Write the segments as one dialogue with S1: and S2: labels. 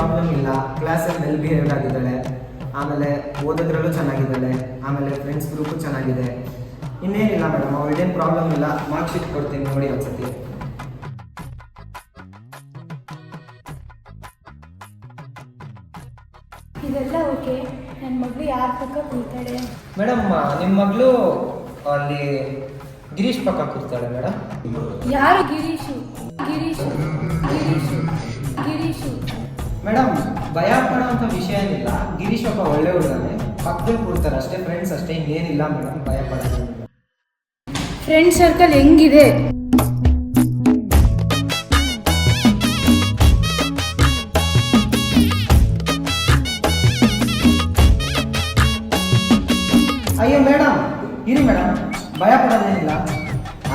S1: Problem ಇಲ್ಲ, ಕ್ಲಾಸಲ್ಲಿ well behave ಆಗಿದ್ದಾಳೆ, ಆಮೇಲೆ ಓದೋದ್ರಲ್ಲೂ ಚೆನ್ನಾಗಿದ್ದಾಳೆ, ಆಮೇಲೆ ಫ್ರೆಂಡ್ಸ್ ಗ್ರೂಪು ಚೆನ್ನಾಗಿದೆ. ಇನ್ನೇನಿಲ್ಲ ಮೇಡಮ್, ಅವಳಿಗೇನು ಪ್ರಾಬ್ಲಮ್ ಇಲ್ಲ. ಮಾರ್ಕ್ ಶೀಟ್ ಕೊಡ್ತೀನಿ ನೋಡಿ ಒಂದ್ಸತಿ.
S2: ಇದೆಲ್ಲ ಓಕೆ. ನನ್ನ ಮಗಳು ಯಾರ ಪಕ್ಕ ಕೂತಾಳೆ?
S1: ಮೇಡಮ್, ನಿಮ್ಮ ಮಗಳು ಅಲ್ಲಿ ಗಿರೀಶ್ ಪಕ್ಕ ಕೂರ್ತಾಳೆ ಮೇಡಮ್.
S2: ಯಾರು ಗಿರೀಶು? ಗಿರೀಶು ಗಿರೀಶು ಗಿರೀಶು
S1: ಮೇಡಮ್, ಭಯ ಪಡೋಂಥ ವಿಷಯ ಏನಿಲ್ಲ. ಗಿರೀಶ್ ಒಬ್ಬ ಒಳ್ಳೆ ಹುಡುಗನೇ, ಪಕ್ಕದಲ್ಲಿ ಕೂರ್ತಾರೆ ಅಷ್ಟೇ, ಫ್ರೆಂಡ್ಸ್ ಅಷ್ಟೇ, ಇನ್ನೇನಿಲ್ಲ ಮೇಡಮ್, ಭಯ ಪಡೋದು.
S2: ಫ್ರೆಂಡ್ ಸರ್ಕಲ್ ಹೆಂಗಿದೆ?
S1: ಅಯ್ಯೋ ಮೇಡಮ್, ಇರಿ ಮೇಡಮ್, ಭಯ ಪಡೋದೇನಿಲ್ಲ,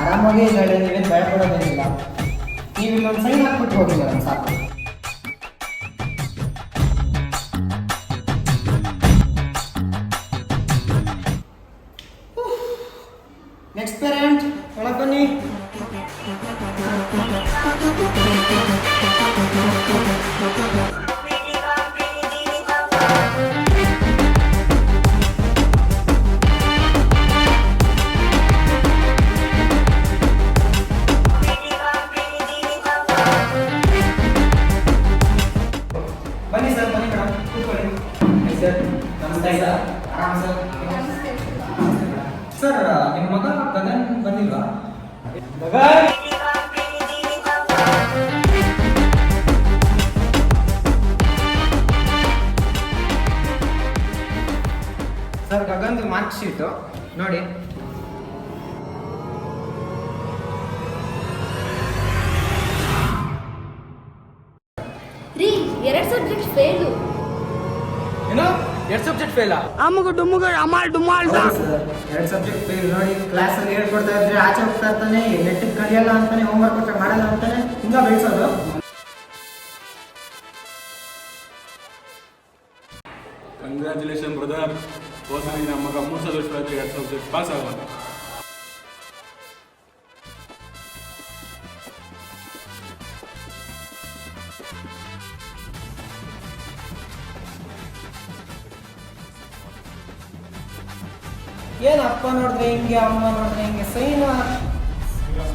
S1: ಆರಾಮಾಗೇ ಇದ್ದಾಳೆ, ನೀವೇನು ಭಯ ಪಡೋದೇನಿಲ್ಲ. ನೀವು ಇಲ್ಲೊಂದು ಸೈನ್ ಹಾಕ್ಬಿಟ್ಟು ಹೋಗಿ ಮೇಡಮ್, ಸಾಕು. ನೆಕ್ಸ್ಟ್ ಪೇರೆಂಟ್ ಒಳಗೆ ಬನ್ನಿ. ಬನ್ನಿ ಸರ್, ಬನ್ನಿ ಮೇಡಮ್, ಕೂತ್ಕೊಳ್ಳಿ. ಸರ್ ನಮಸ್ತೆ ಸರ್. ಆರಾಮ್ ಸರ್. ಸರ್, ನಿಮ್ಮ ಮಗ ಗಗನ್ ಬಂದಿಲ್ವಾ? ಗಗನ್ ಸರ್, ಗಗನ್ದು ಮಾರ್ಕ್ ಶೀಟು ನೋಡಿ.
S2: ರೀ, 2 ಸಬ್ಜೆಕ್ಟ್ ಫೇಲು.
S1: ಏನೋ 2 ಸಬ್ಜೆಕ್ಟ್ ಫೇಲಾ?
S3: ಅಮ್ಮಗ ಡುಮ್ಮಗ ಅಮಾಲ್ ಡುಮಾಲ್
S1: ಸರ್, 2 ಸಬ್ಜೆಕ್ಟ್ ಫೇಲ್ ನೋಡಿ. ಕ್ಲಾಸಲ್ಲಿ ಹೇಳ್ಕೊಡ್ತಾ ಇದ್ರೆ ಆಚೆ ಹೋಗ್ತಾ ಇರ್ತಾನೆ, ನೆಟ್ಟಿಗೆ ಕಲಿಯಲ್ಲ ಅಂತಾನೆ, ಹೋಮ್ವರ್ಕ್ ಕೊಟ್ಟರೆ ಮಾಡಲ್ಲ ಅಂತಾನೆ, ಹಿಂಗ ಬೆಳೆಸೋದು.
S4: Congratulation brother. ಹೋದ್ಸರಿ ನಮ್ಮ ಮಗ 3 ಸಲ 2 ಸಬ್ಜೆಕ್ಟ್ ಪಾಸ್ ಆಗೋಣ.
S1: ಏನು ಅಪ್ಪ ನೋಡಿದ್ರೆ ಹಿಂಗೆ, ಅಮ್ಮ ನೋಡಿದ್ರೆ ಹಿಂಗೆ, ಸೈನ್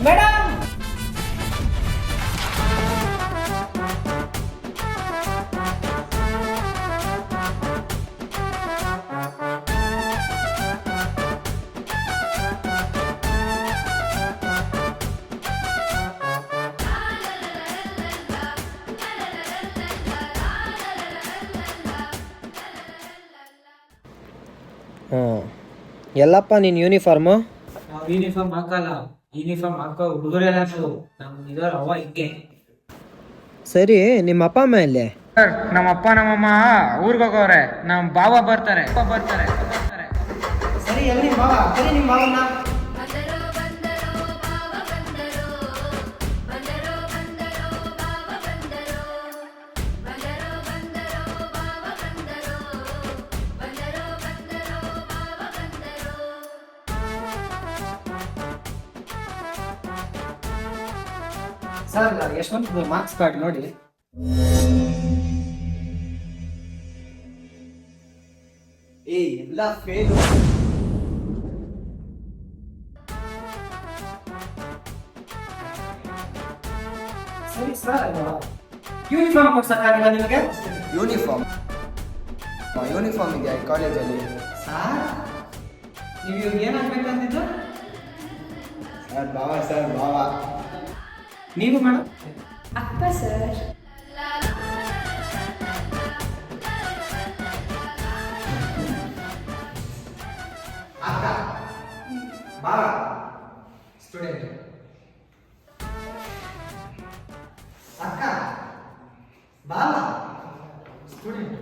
S1: ಮೇಡಮ್. ಎಲ್ಲಪ್ಪ ನೀನು ಯೂನಿಫಾರ್ಮು?
S5: ನಾವು ಯೂನಿಫಾರ್ಮ್ ಹಾಕಲ್ಲ. ಯೂನಿಫಾರ್ಮ್ ಹಾಕೋ ಹುಡುಗರೆಲ್ಲ ನಮ್ಮ ಇದಾರ ಅವ ಹಿಂಗೆ.
S1: ಸರಿ, ನಿಮ್ಮ ಅಪ್ಪ ಅಮ್ಮ ಎಲ್ಲಿ?
S5: ಸರ್, ನಮ್ಮ ಅಪ್ಪ ನಮ್ಮಮ್ಮ ಊರಿಗೆ ಹೋಗೋರೆ. ನಮ್ಮ ಬಾವ ಬರ್ತಾರೆ.
S1: ಸರಿ, ಎಲ್ಲಿ ನಿಮ್ಮ ಬಾವ? ಸರಿ, ನಿಮ್ಮ ಬಾವನ್ನ ಸರ್, ಯಶವಂತ್ ಮಾರ್ಕ್ಸ್ ಕಾರ್ಡ್ ನೋಡಿ. ಎಲ್ಲ ಫೇಲು. ಸರಿ ಸರ್, ಯೂನಿಫಾರ್ಮ್ ಕೊಡ್ಸಕ್ಕಾಗಿಲ್ಲ ನಿಮಗೆ?
S6: ಯೂನಿಫಾರ್ಮ್ ಇದೆಯಾ ಕಾಲೇಜಲ್ಲಿ?
S1: ಸರ್, ನೀವು ಇವಾಗ ಏನಾಗಬೇಕಂತಿದ್ದು?
S6: ಸರ್ ಬಾವ.
S1: ನೀವು ಮೇಡಮ್?
S2: ಅಪ್ಪ ಸರ್.
S1: ಅಕ್ಕ, ಬಾವ, ಸ್ಟೂಡೆಂಟ್. ಅಕ್ಕ, ಬಾವ, ಸ್ಟೂಡೆಂಟ್.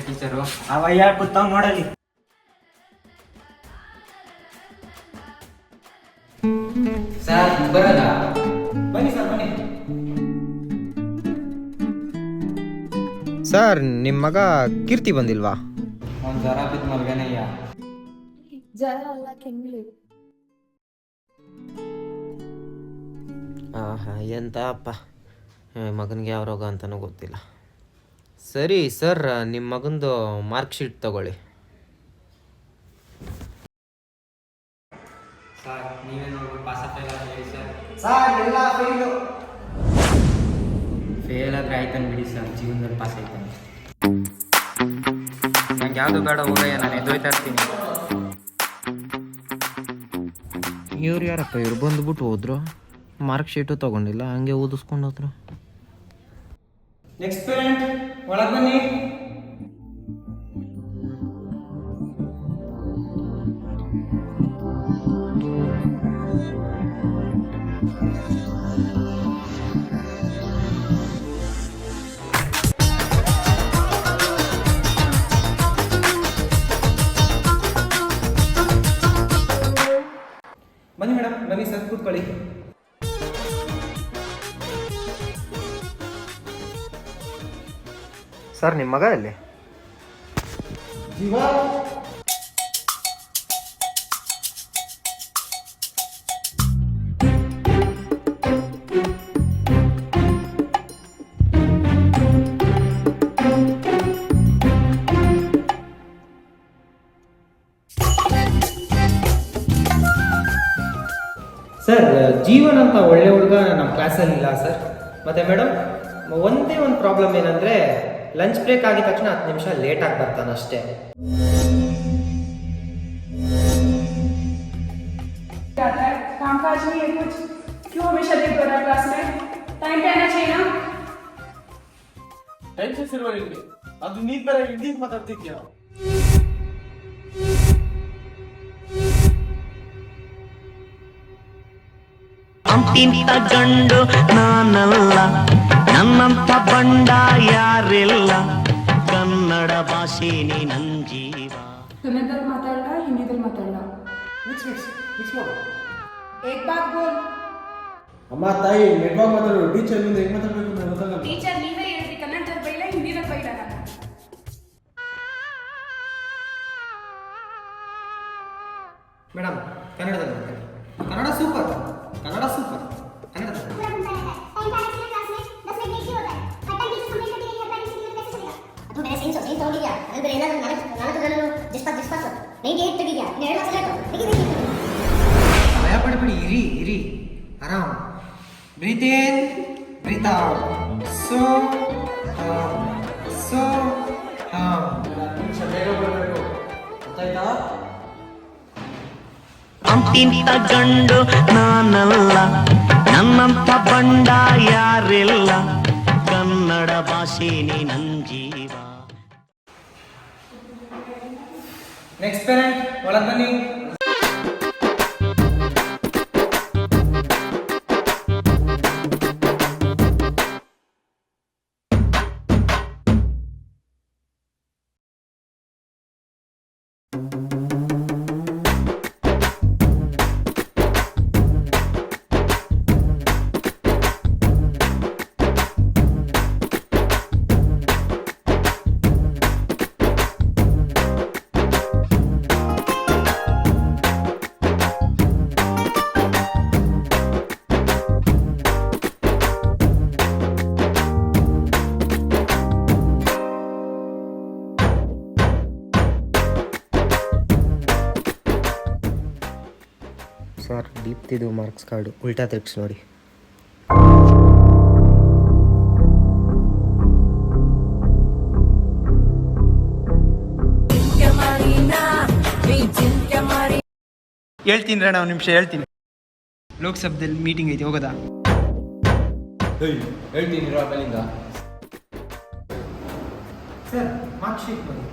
S5: ಟೀಚರು
S1: ಅವ ಯಾರು ಕೂತಾವ್ ನೋಡಲಿ.
S5: ಬರೋದಾ?
S1: ಬನ್ನಿ ಸರ್ ಬನ್ನಿ. ಸರ್ ನಿಮ್ಮ ಮಗ ಕೀರ್ತಿ ಬಂದಿಲ್ವಾ?
S5: ಅವ್ನು ಜ್ವರ ಬಿದ್ದು ಮಲ್ಗನಯ್ಯ.
S2: ಜ್ವರ ಅಲ್ಲ, ಕೆಮ್ಮು.
S1: ಆಹಾ ಎಂತ ಅಪ್ಪ, ಮಗನಿಗೆ ಯಾವ ರೋಗ ಅಂತಲೂ ಗೊತ್ತಿಲ್ಲ. ಸರಿ ಸರ್, ನಿಮ್ಮ ಮಗಂದು ಮಾರ್ಕ್ ಶೀಟ್ ತಗೊಳ್ಳಿ.
S5: ಸರ್ ನೀವೇ ನೋಡ್ಬಿಟ್ಟು ಪಾಸ್ ಫೇಲ್ ಆದ್ರೆ ಹೇಳಿ ಸರ್.
S1: ಸರ್ ಎಲ್ಲ ಫೇಲು.
S5: ಫೇಲ್ ಆದ್ರೆ ಆಯ್ತಾನೆ ಬಿಡಿ ಸರ್, ಜೀವನದಲ್ಲಿ ಪಾಸ್ ಆಯ್ತಾನೆ.
S1: ನಂಗೆ ಯಾವುದು ಬೇಡ ಹೋಗಯ್ಯ, ನಾನು ಎದ್ದೋಯ್ತಾ ಇರ್ತೀನಿ. ಇವ್ರು ಯಾರಪ್ಪ, ಇವ್ರು ಬಂದ್ಬಿಟ್ಟು ಹೋದ್ರು, ಮಾರ್ಕ್ ಶೀಟು ತಗೊಂಡಿಲ್ಲ, ಹಂಗೆ ಓದಿಸ್ಕೊಂಡು ಹೋದ್ರು. ನೆಕ್ಸ್ಟ್ ಪೇರೆಂಟ್ ಒಳಗೆ ಬನ್ನಿ. ಬನ್ನಿ ಮೇಡಮ್, ಬನ್ನಿ ಸರ್, ಕೂತ್ಕೊಳ್ಳಿ. ಸರ್ ನಿಮ್ಮ ಮಗ ಎಲ್ಲಿ? ಸರ್ ಜೀವನ್ ಅಂತ ಒಳ್ಳೆ ಹುಡುಗ ನಮ್ಮ ಕ್ಲಾಸಲ್ಲಿ ಇಲ್ಲ ಸರ್. ಮತ್ತು ಮೇಡಮ್ ಒಂದೇ ಒಂದು ಪ್ರಾಬ್ಲಮ್ ಏನಂದರೆ ಲಂಚ್ ಬ್ರೇಕ್ ಆಗಿದ ತಕ್ಷಣ 10 ನಿಮಿಷ ಲೇಟಾಗಿ ಬರ್ತಾನೆ ಅಷ್ಟೇ.
S6: कामकाज नहीं है कुछ, क्यों हमेशा लेट हो रहा है क्लास में? टाइम पे आना चाहिए ना.
S4: ಟೆನ್ಷನ್ ಇರುವ ನಿಮಗೆ, ಅದು ನೀನ್ ಬೇರೆ ಇಂಗ್ಲೀಷ್ ಮಾತಾಡ್ತಿದ್ಯಾ?
S3: ಅಂತಿಂತ ಗಂಡು ನಾನಲ್ಲ, ನನ್ನಂತ ಬಂಡ ಯಾರಿಲ್ಲ, ಕನ್ನಡ ಭಾಷೆ ನೀ ನನ್ ಜೀವ.
S6: ಕನ್ನಡದಲ್ಲಿ ಮಾತಾಡಲ್ಲ, ಹಿಂದಿದಲ್ಲಿ ಮಾತಾಡಲ್ಲ. एक बात बोल.
S4: ಅಮ್ಮ ತಾಯಿ ನೆಟ್ವರ್ಕ್ ಮಾತಾಡು, ಟೀಚರ್ ಮುಂದೆ ಹೆಂಗ್ ಮಾತಾಡ್ಬೇಕು ಅಂತ ಗೊತ್ತಾಗಲ್ಲ.
S6: ಟೀಚರ್ ನೀವೇ ಹೇಳ್ರಿ, ಕನ್ನಡದಲ್ಲಿ ಬೈಲ, ಹಿಂದಿದಲ್ಲಿ ಬೈಲ ನಾನು.
S1: ಮೇಡಮ್ ಕನ್ನಡದಲ್ಲಿ ಮಾತಾಡಿ. ಕನ್ನಡ ಸೂಪರ್, ಕನ್ನಡ ಸೂಪರ್, ಕನ್ನಡದಲ್ಲಿ. ಭಯ ಪಡಬೇಡಿ, ಇರಿ ಇರಿ, ಆರಾಮ್. ಬ್ರೀತ್ ಇನ್, ಬ್ರೀತ್ ಔಟ್. ಸೊ ಬೇಗ ಬರಬೇಕು, ಗೊತ್ತಾಯ್ತಾ?
S3: ಅಂತಿಂತ ಗಂಡು ನಾನಲ್ಲ, ನನ್ನಂತ ಬಂಡ ಯಾರಿಲ್ಲ, ಕನ್ನಡ ಭಾಷೆ ನೀ ನನ್ ಜೀವ.
S1: ನೆಕ್ಸ್ಟ್ ಪೇರೆಂಟ್ ಒಳಗೆ ಬನ್ನಿ. ಸರ್ ದೀಪ್ತಿದು ಮಾರ್ಕ್ಸ್ ಕಾರ್ಡು ಉಲ್ಟಾ ತಿರ್ಗಿಸಿ ನೋಡಿ.
S7: ಹೇಳ್ತೀನಿ ರಣ, ಒಂದು ನಿಮಿಷ ಹೇಳ್ತೀನಿ. ಲೋಕಸಭೆಯಲ್ಲಿ ಮೀಟಿಂಗ್ ಐತಿ, ಹೋಗೋದಾ?
S4: ಹೇಳ್ತೀನಿ ಆಮೇಲಿಂದ.
S1: ಸರ್ ಮಾರ್ಕ್ ಶೀಟ್ ಬನ್ನಿ.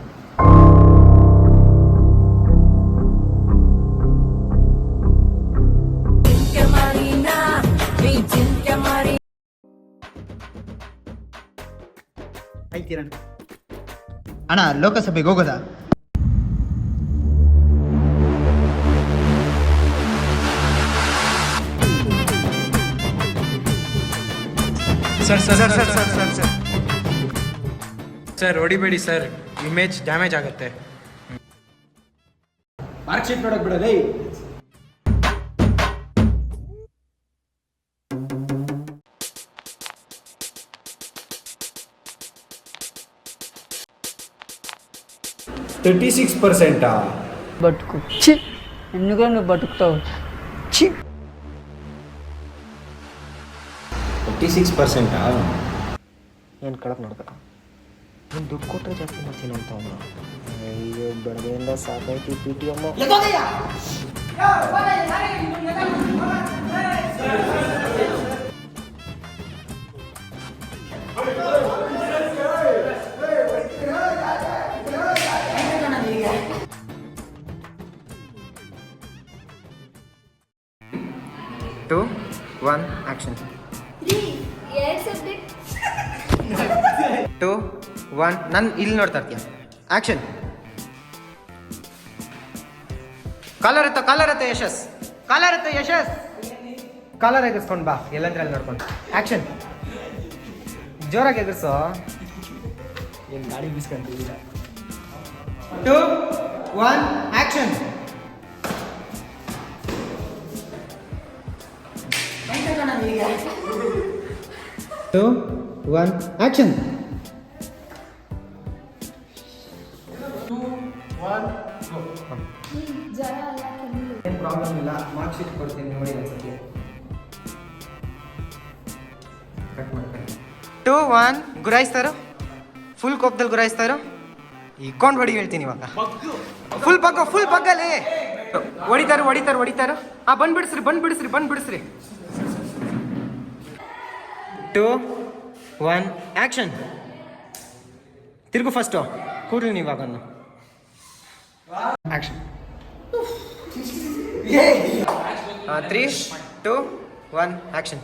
S7: ಹೇಳ್ತೀರಣ್ಣ. ಅಣ್ಣ ಲೋಕಸಭೆಗೆ ಹೋಗೋದಾ? Sir sir sir sir sir sir sir sir ಹೊಡಿಬೇಡಿ ಸರ್, ಇಮೇಜ್ ಡ್ಯಾಮೇಜ್ ಆಗುತ್ತೆ.
S1: ಮಾರ್ಕ್ ಶೀಟ್ ನೋಡಕ್ ಬಿಡೋದೇ.
S8: బతుకు చి ఎందుకు నువ్వు బతుకుతావు చి
S1: 36%. ಏನು ಕಳಕ್ ನೋಡ್ಬೇಕ ನೀನು ದುಡ್ಡು ಕೊಟ್ಟರೆ ಜಾಸ್ತಿ ಮಾಡ್ತೀನಿ ಅಂತ ಅವನು. ಅಯ್ಯೋ ಬೆಳಗ್ಗೆಯಿಂದ ಸಾಕೈತಿ ಪಿ ಟಿ ಅಮ್ಮ. Two one action. 2 1 ನಾನು ಇಲ್ಲಿ ನೋಡ್ತಾ ಇರ್ತೀಯ. ಆಕ್ಷನ್. ಕಾಲರ್ ಎತ್ತ ಯಶಸ್, ಕಾಲರ್ ಎತ್ತ ಯಶಸ್, ಕಾಲರ್ ಎಗರ್ಸ್ಕೊಂಡು ಬಾ, ಎಲ್ಲಂದ್ರೆ ಅಲ್ಲಿ ನೋಡ್ಕೊಂಡು. ಆಕ್ಷನ್. ಜೋರಾಗಿ ಎಗರ್ಸೋ, ಏನು ಗಾಡಿ ಬೀಸ್ಕೊಂತಿದ್ದೀರ. 2 1 ಆಕ್ಷನ್. 2 1 ಆಕ್ಷನ್.
S2: ಜ್ವರ ಅಲ್ಲ ಕೆಮ್ಮು.
S1: ಏನು ಪ್ರಾಬ್ಲಮ್ ಇಲ್ಲ, ಮಾರ್ಕ್ ಶೀಟ್ ಕೊಡ್ತೀನಿ ನೋಡಿ ಒಂದ್ಸತಿ. ಕಟ್ ಮಾಡ್ತೀನಿ. 2 1 ಗುರಾಯಿಸ್ತಾರೋ, ಫುಲ್ ಕೋಪದಲ್ಲಿ ಗುರಾಯಿಸ್ತಾರೋ. ಇಕ್ಕೊಂಡು ಹೊಡಿ ಹೇಳ್ತೀನಿ ಇವಾಗ. ಫುಲ್ ಬಗ್ಗಲ್ಲಿ ಹೊಡಿತಾರೋ. ಬಂದ್ಬಿಡಿಸ್ರಿ. 2 1 ಆಕ್ಷನ್. ತಿರುಗು ಫಸ್ಟು, ಕೂಡ್ರಿ ನೀವು ಇವಾಗ. ಆಕ್ಷನ್. 3 2 1 ಆಕ್ಷನ್.